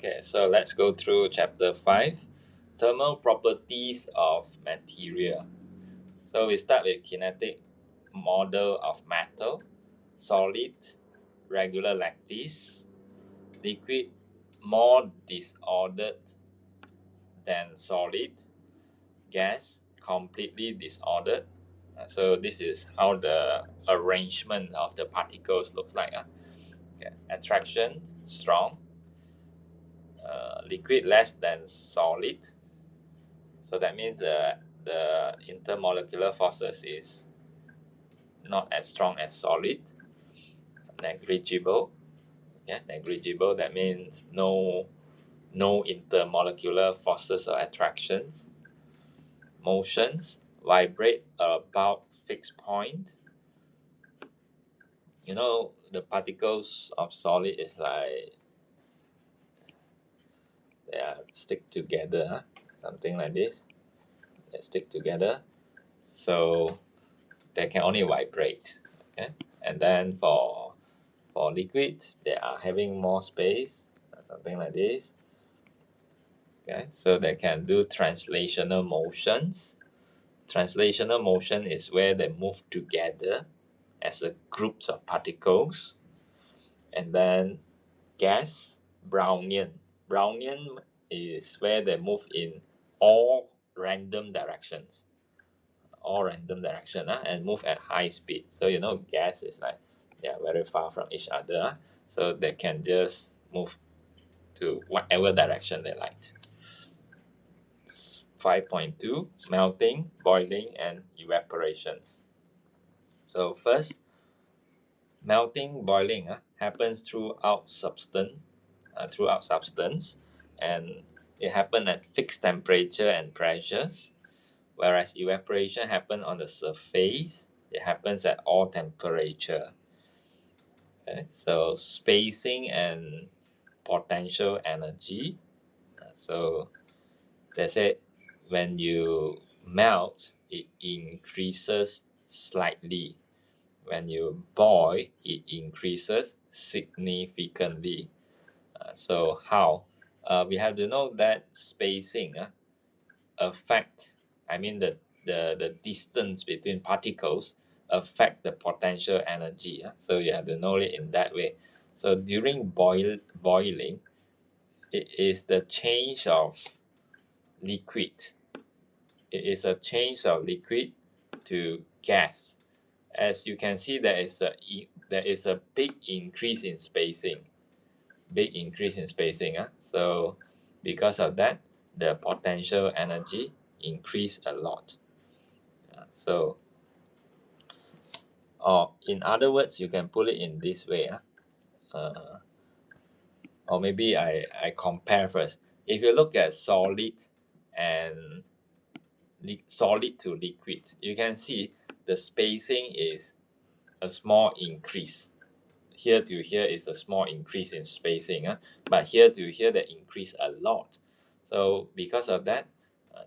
Okay, so let's go through chapter 5, thermal properties of material. So we start with kinetic model of metal, solid, regular lattice, liquid, more disordered than solid, gas, completely disordered. So this is how the arrangement of the particles looks like. Okay. Attraction, strong, liquid less than solid. So that means the intermolecular forces is not as strong as solid. Negligible. Yeah, negligible. That means no intermolecular forces or attractions. Motions vibrate about fixed point. You know, the particles of solid is like they are stick together, something like this. They stick together, so they can only vibrate. Okay, and then for liquid, they are having more space, something like this. Okay, so they can do translational motions. Translational motion is where they move together as a groups of particles. And then gas, Brownian. Brownian is where they move in all random directions. And move at high speed. So you know gas is like they are very far from each other. So they can just move to whatever direction they like. 5.2 melting, boiling, and evaporations. So first, melting, boiling happens throughout substance, and it happens at fixed temperature and pressures, whereas evaporation happens on the surface. It happens at all temperature. Okay, so spacing and potential energy. So they say when you melt, it increases slightly. When you boil, it increases significantly. So how? We have to know that spacing affect, I mean the distance between particles affect the potential energy. So you have to know it in that way. So during boiling, it is the change of liquid. It is a change of liquid to gas. As you can see, there is a big increase in spacing. So because of that, the potential energy increase a lot. So, or in other words, you can put it in this way. Or maybe I compare first. If you look at solid and solid to liquid, you can see the spacing is a small increase. Here to here is a small increase in spacing, but here to here they increase a lot. So because of that,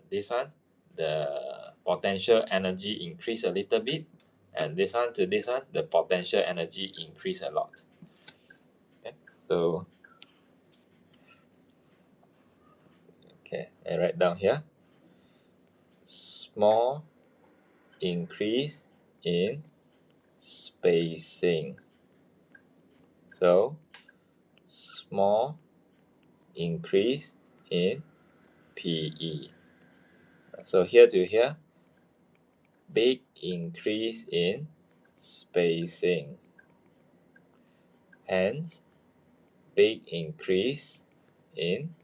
this one, the potential energy increase a little bit, and this one to this one, the potential energy increase a lot. Okay, so okay, I write down here, small increase in spacing. So small increase in PE. So here to here, big increase in spacing. Hence, big increase in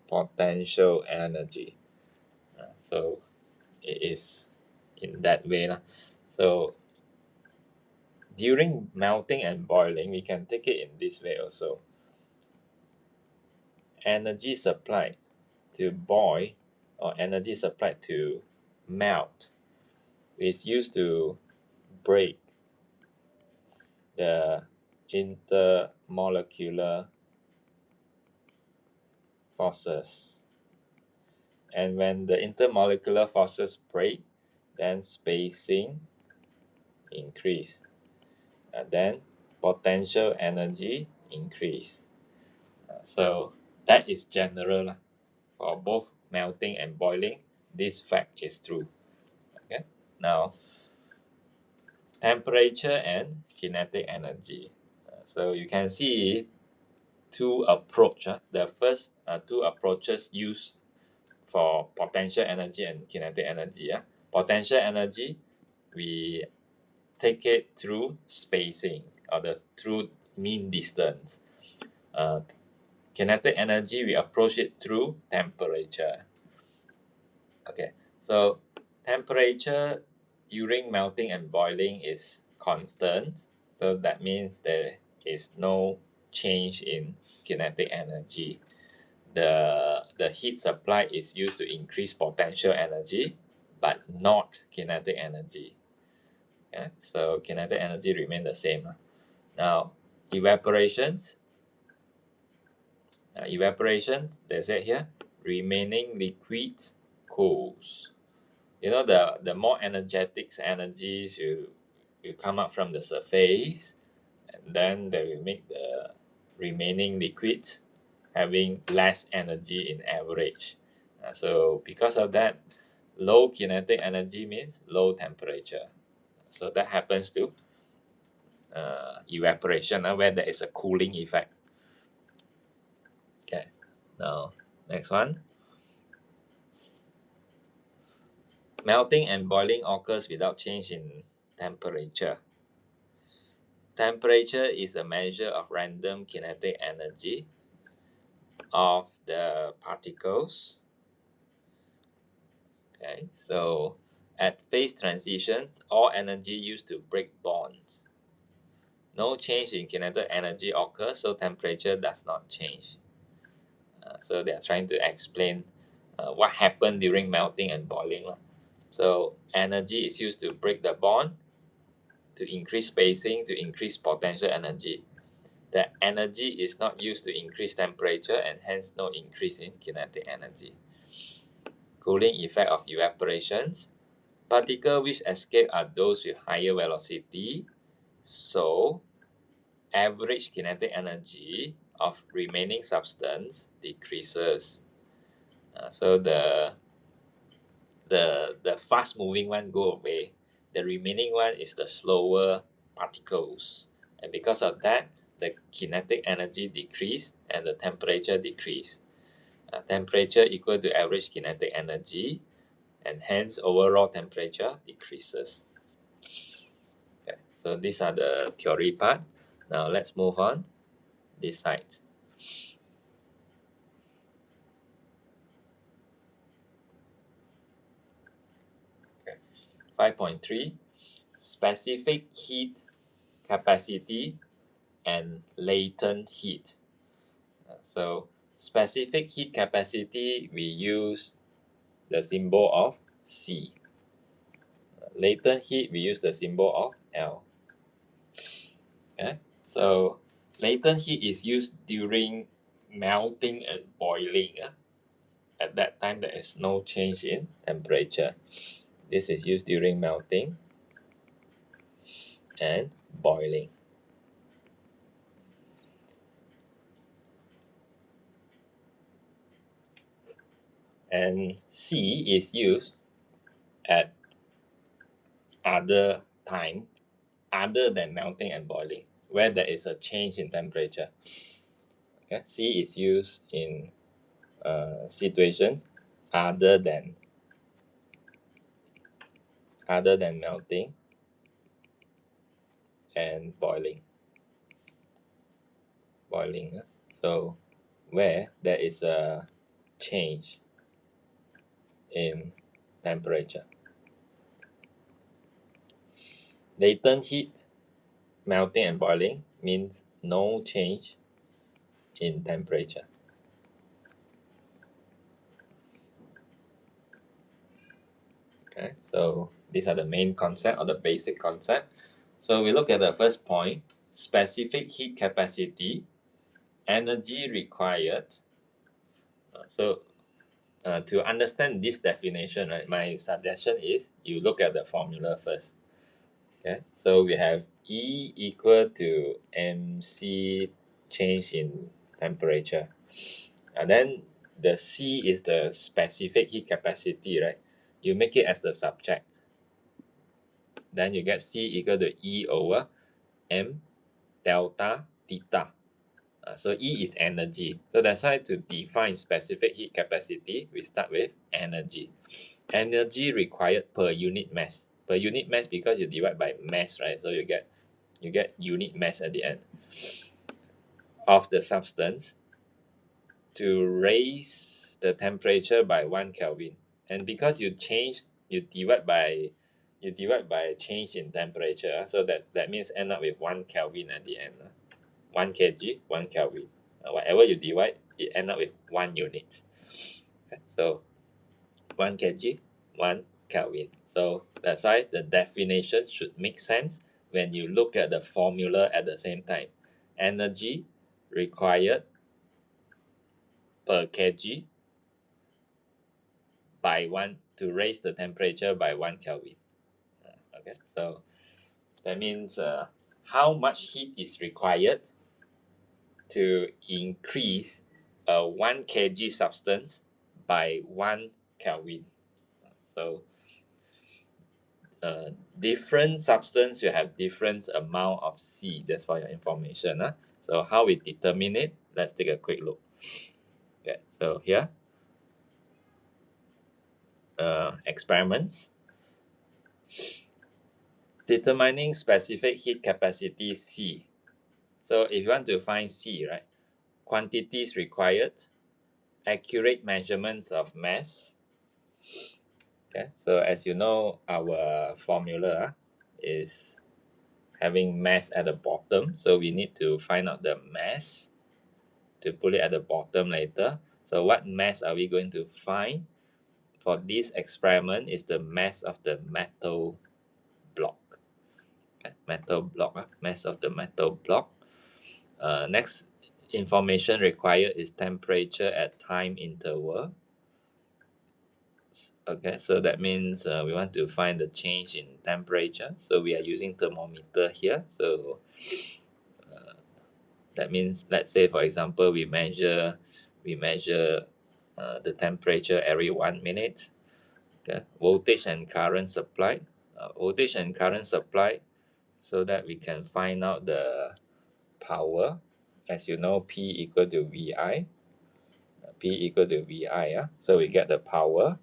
potential energy. So it is in that way. So during melting and boiling, we can take it in this way also. Energy supplied to boil or energy supplied to melt is used to break the intermolecular forces. And when the intermolecular forces break, then spacing increase. And then potential energy increase. So That is general lah. For both melting and boiling, this fact is true. Okay. Now, temperature and kinetic energy. So you can see two approaches. The first two approaches used for potential energy and kinetic energy. Potential energy, we take it through spacing or through mean distance. Kinetic energy, we approach it through temperature. Okay, so temperature during melting and boiling is constant. So that means there is no change in kinetic energy. The heat supply is used to increase potential energy, but not kinetic energy. Okay, so kinetic energy remain the same. Now, evaporations. Evaporations, they say here, remaining liquid cools. You know, the more energetic energies you come up from the surface, and then they will make the remaining liquid having less energy in average. So because of that, low kinetic energy means low temperature. So that happens to evaporation where there is a cooling effect. Okay, now next one. Melting and boiling occurs without change in temperature. Temperature is a measure of random kinetic energy of the particles. Okay, so at phase transitions, all energy used to break bonds. No change in kinetic energy occurs, so temperature does not change. So they are trying to explain what happened during melting and boiling. So energy is used to break the bond, to increase spacing, to increase potential energy. The energy is not used to increase temperature and hence no increase in kinetic energy. Cooling effect of evaporations. Particles which escape are those with higher velocity, so average kinetic energy of remaining substance decreases. So the fast moving one go away. The remaining one is the slower particles. And because of that, the kinetic energy decrease and the temperature decrease. Temperature equal to average kinetic energy, and hence overall temperature decreases. Okay, so these are the theory part. Now let's move on this side. Okay. 5.3 specific heat capacity and latent heat. So specific heat capacity, we use the symbol of C. Latent heat, we use the symbol of L. Okay? So latent heat is used during melting and boiling. At that time, there is no change in temperature. This is used during melting and boiling. And C is used at other time other than melting and boiling, where there is a change in temperature. Okay? C is used in situations other than melting and boiling. So where there is a change in temperature. Latent heat, melting and boiling, means no change in temperature. Okay, so these are the main concept or the basic concept. So we look at the first point, specific heat capacity, energy required. To understand this definition, right, my suggestion is you look at the formula first. Okay, so we have E equal to mc change in temperature. And then the C is the specific heat capacity, right? You make it as the subject. Then you get C equal to E over M delta theta. So E is energy. So that's why to define specific heat capacity, we start with energy. Energy required per unit mass. Per unit mass because you divide by mass, right? So you get unit mass at the end of the substance to raise the temperature by 1 Kelvin. And because you divide by change in temperature, so that means end up with 1 Kelvin at the end. 1 kg, 1 Kelvin. Whatever you divide, it end up with 1 unit. Okay, so 1 kg, 1 Kelvin. So that's why the definition should make sense when you look at the formula at the same time. Energy required per kg by 1 to raise the temperature by 1 Kelvin. Okay, so that means how much heat is required to increase a 1 kg substance by 1 Kelvin. So different substance you have different amount of C, just for your information. So how we determine it, let's take a quick look. Okay, so here experiments determining specific heat capacity C. So if you want to find C, right, quantities required, accurate measurements of mass. Okay, so as you know, our formula is having mass at the bottom, so we need to find out the mass to put it at the bottom later. So what mass are we going to find for this experiment is the mass of the metal block. Okay, metal block, mass of the metal block. Next information required is temperature at time interval. Okay, so that means we want to find the change in temperature. So we are using thermometer here. So that means, let's say for example, we measure the temperature every 1 minute. Okay, voltage and current supply. Voltage and current supply, so that we can find out the power. As you know, P equal to VI. P equal to VI. So we get the power.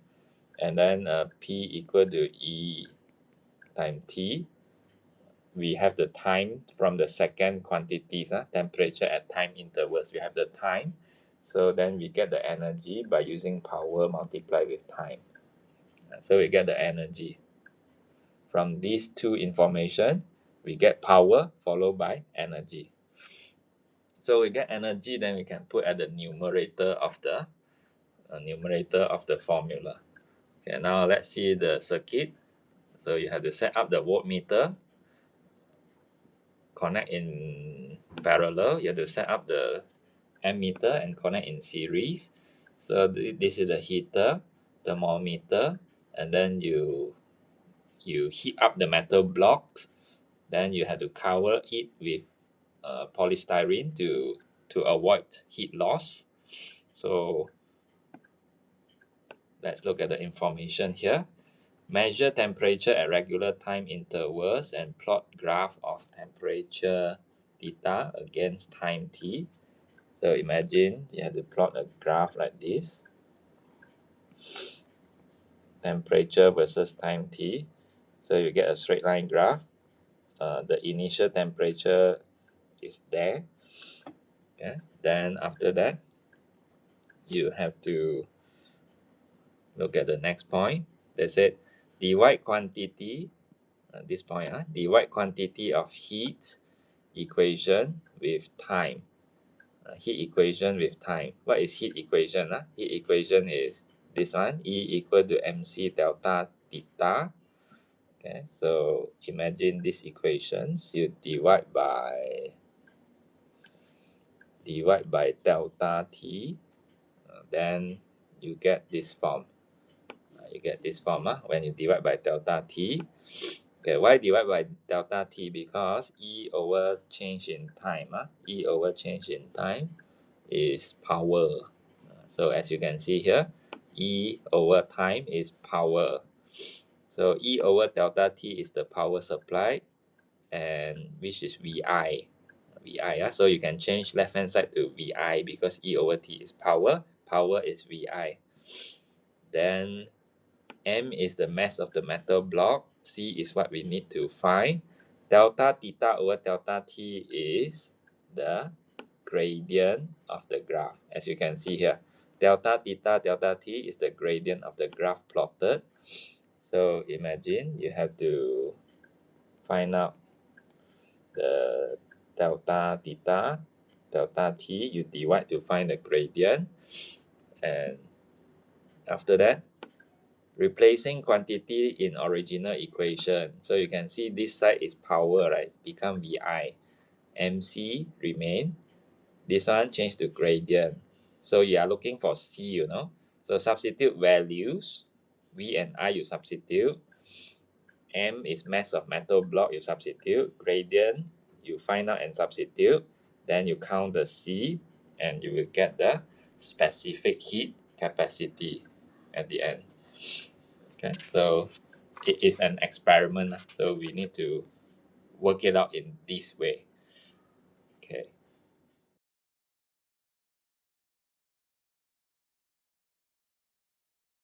And then P equal to E times T. We have the time from the second quantities, temperature at time intervals. We have the time. So then we get the energy by using power multiplied with time. So we get the energy. From these two information, we get power followed by energy. So we get energy, then we can put at the numerator of the formula. Okay, now let's see the circuit. So you have to set up the voltmeter, connect in parallel. You have to set up the ammeter and connect in series. So this is the heater, thermometer, and then you heat up the metal blocks. Then you have to cover it with polystyrene to avoid heat loss. So let's look at the information here. Measure temperature at regular time intervals and plot graph of temperature theta against time t. So imagine you have to plot a graph like this. Temperature versus time t. So you get a straight line graph. The initial temperature is there. Okay. Then after that, you have to look at the next point. They said divide quantity, this point, divide quantity of heat equation with time. Heat equation with time. What is heat equation? Heat equation is this one, E equal to mc delta theta. Okay, so imagine these equations. You divide by delta t, then you get this form. When you divide by delta t. Okay, why divide by delta t? Because E over change in time. E over change in time is power. So as you can see here, E over time is power. So E over delta T is the power supply, and which is VI. So you can change left hand side to VI because E over T is power. Power is VI. Then M is the mass of the metal block. C is what we need to find. Delta theta over delta T is the gradient of the graph. As you can see here, delta theta delta T is the gradient of the graph plotted. So imagine you have to find out the delta theta delta T. You divide to find the gradient, and after that replacing quantity in original equation. So you can see this side is power, right? Become VI. MC remain. This one change to gradient. So you are looking for C, you know. So substitute values. V and I you substitute. M is mass of metal block, you substitute. Gradient, you find out and substitute. Then you count the C and you will get the specific heat capacity at the end. Okay, so it is an experiment, so we need to work it out in this way.